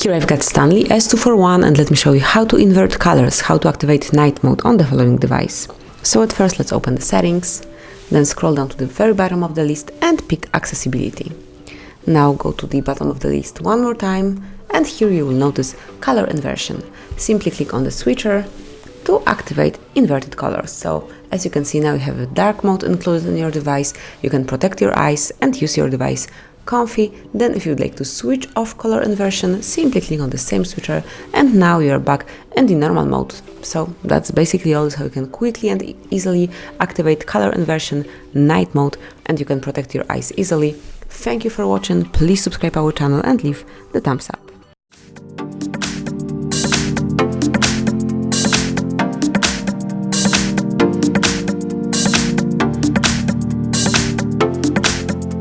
Here I've got Stanley S241 and let me show you how to invert colors, how to activate night mode on the following device. So at first let's open the settings, then scroll down to the very bottom of the list and pick accessibility. Now go to the bottom of the list one more time and here you will notice color inversion. Simply click on the switcher to activate inverted colors. So as you can see now you have a dark mode included in your device, you can protect your eyes and use your device comfy. Then if you'd like to switch off color inversion, simply click on the same switcher and now you're back in the normal mode. So that's basically all, how you can quickly and easily activate color inversion night mode and you can protect your eyes easily. Thank you for watching, please subscribe our channel and leave the thumbs up.